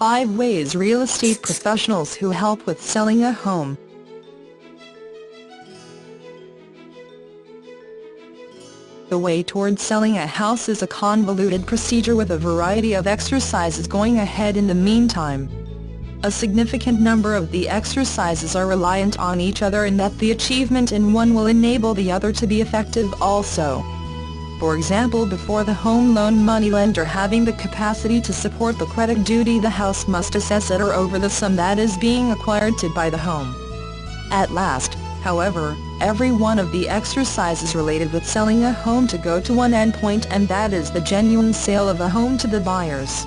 5 ways real estate professionals who help with selling a home. The way toward selling a house is a convoluted procedure with a variety of exercises going ahead in the meantime. A significant number of the exercises are reliant on each other in that the achievement in one will enable the other to be effective also. For example, before the home loan moneylender having the capacity to support the credit duty, the house must assess at or over the sum that is being acquired to buy the home. At last, however, every one of the exercises related with selling a home to go to one endpoint, and that is the genuine sale of a home to the buyers.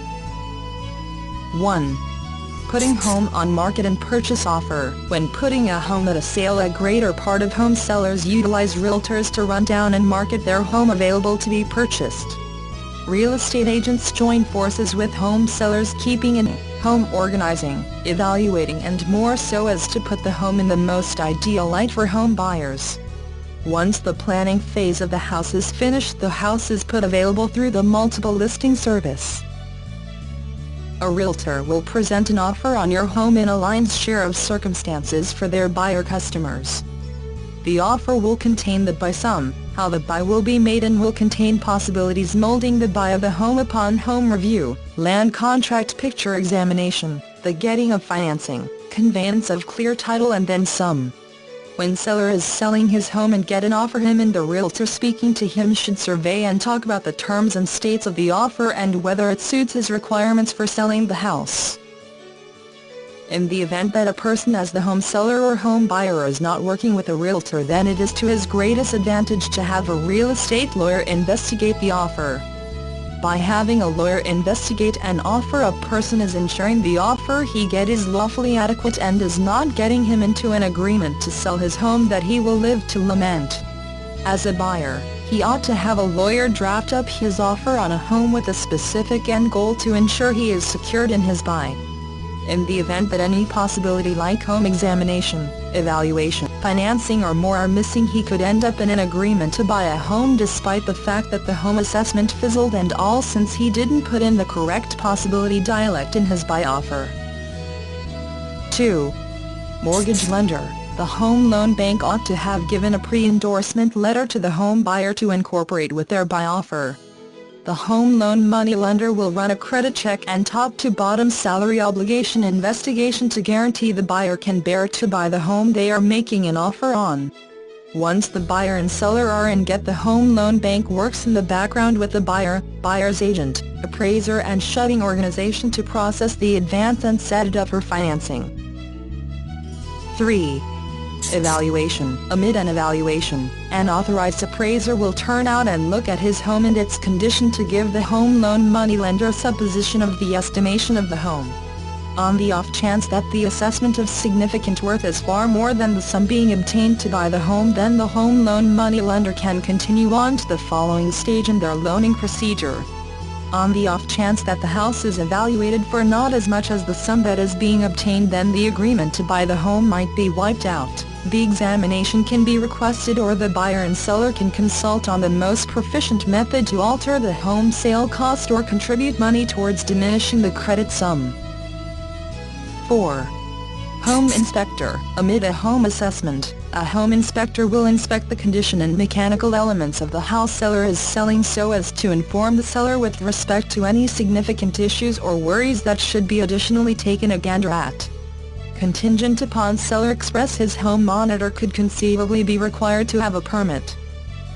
1. Putting home on market and purchase offer. When putting a home at a sale, a greater part of home sellers utilize realtors to run down and market their home available to be purchased. Real estate agents join forces with home sellers, keeping in home organizing, evaluating and more, so as to put the home in the most ideal light for home buyers. Once the planning phase of the house is finished, the house is put available through the multiple listing service. A realtor will present an offer on your home in a lion's share of circumstances for their buyer customers. The offer will contain the buy sum, how the buy will be made, and will contain possibilities molding the buy of the home upon home review, land contract, picture examination, the getting of financing, conveyance of clear title, and then some. When seller is selling his home and get an offer, him and the realtor speaking to him should survey and talk about the terms and states of the offer and whether it suits his requirements for selling the house. In the event that a person as the home seller or home buyer is not working with a realtor, then it is to his greatest advantage to have a real estate lawyer investigate the offer. By having a lawyer investigate an offer, a person is ensuring the offer he gets is lawfully adequate and is not getting him into an agreement to sell his home that he will live to lament. As a buyer, he ought to have a lawyer draft up his offer on a home with a specific end goal to ensure he is secured in his buy. In the event that any possibility like home examination, evaluation, financing or more are missing, he could end up in an agreement to buy a home despite the fact that the home assessment fizzled and all, since he didn't put in the correct possibility dialect in his buy offer. 2. Mortgage lender. The home loan bank ought to have given a pre-endorsement letter to the home buyer to incorporate with their buy offer. The home loan moneylender will run a credit check and top-to-bottom salary obligation investigation to guarantee the buyer can bear to buy the home they are making an offer on. Once the buyer and seller are in, the home loan bank works in the background with the buyer, buyer's agent, appraiser and shutting organization to process the advance and set it up for financing. 3. Evaluation. Amid an evaluation, an authorized appraiser will turn out and look at his home and its condition to give the home loan moneylender a supposition of the estimation of the home. On the off chance that the assessment of significant worth is far more than the sum being obtained to buy the home, then the home loan moneylender can continue on to the following stage in their loaning procedure. On the off chance that the house is evaluated for not as much as the sum that is being obtained, then the agreement to buy the home might be wiped out. The examination can be requested, or the buyer and seller can consult on the most proficient method to alter the home sale cost or contribute money towards diminishing the credit sum. 4. Home inspector. Amid a home assessment, a home inspector will inspect the condition and mechanical elements of the house seller is selling so as to inform the seller with respect to any significant issues or worries that should be additionally taken a gander at. Contingent upon seller express, his home monitor could conceivably be required to have a permit.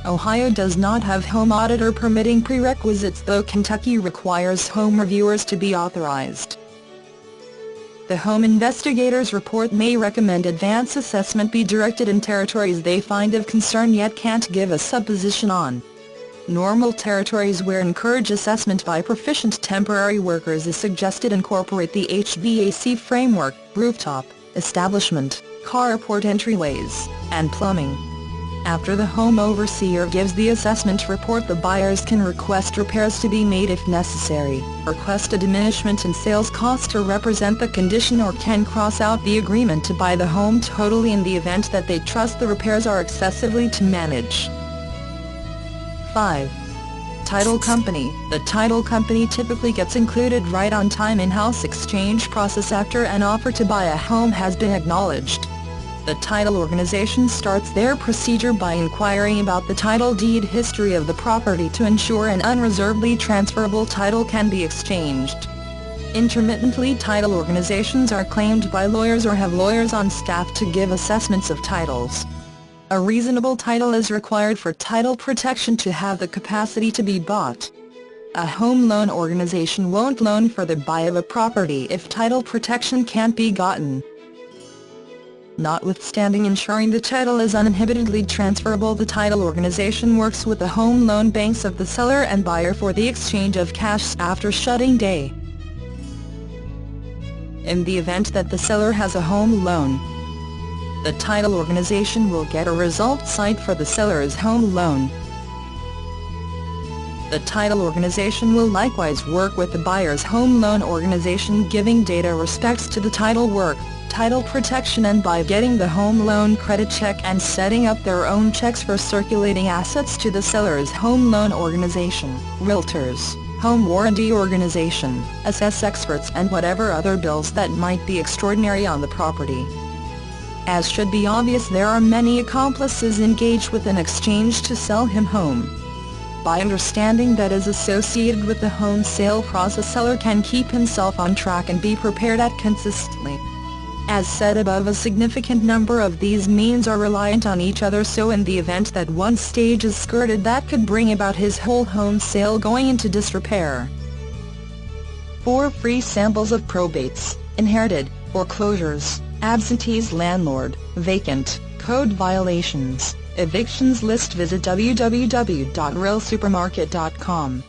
Ohio does not have home auditor permitting prerequisites, though Kentucky requires home reviewers to be authorized. The home investigator's report may recommend advance assessment be directed in territories they find of concern yet can't give a supposition on. Normal territories where encourage assessment by proficient temporary workers is suggested incorporate the HVAC framework, rooftop, establishment, carport entryways, and plumbing. After the home overseer gives the assessment report, the buyers can request repairs to be made if necessary, request a diminishment in sales cost to represent the condition, or can cross out the agreement to buy the home totally in the event that they trust the repairs are excessively to manage. 5. title company. The title company typically gets included right on time in house exchange process after an offer to buy a home has been acknowledged. The title organization starts their procedure by inquiring about the title deed history of the property to ensure an unreservedly transferable title can be exchanged. Intermittently, title organizations are claimed by lawyers or have lawyers on staff to give assessments of titles. A reasonable title is required for title protection to have the capacity to be bought. A home loan organization won't loan for the buy of a property if title protection can't be gotten. Notwithstanding ensuring the title is uninhibitedly transferable, the title organization works with the home loan banks of the seller and buyer for the exchange of cash after shutting day. In the event that the seller has a home loan, the title organization will get a result site for the seller's home loan. The title organization will likewise work with the buyer's home loan organization, giving data respects to the title work, title protection, and by getting the home loan credit check and setting up their own checks for circulating assets to the seller's home loan organization, realtors, home warranty organization, assess experts, and whatever other bills that might be extraordinary on the property. As should be obvious, there are many accomplices engaged with an exchange to sell him home. By understanding that is associated with the home sale process, seller can keep himself on track and be prepared at consistently. As said above, a significant number of these means are reliant on each other, so in the event that one stage is skirted, that could bring about his whole home sale going into disrepair. 4 free samples of probates, inherited, foreclosures, absentees, landlord, vacant, code violations, evictions list. Visit www.realsupermarket.com.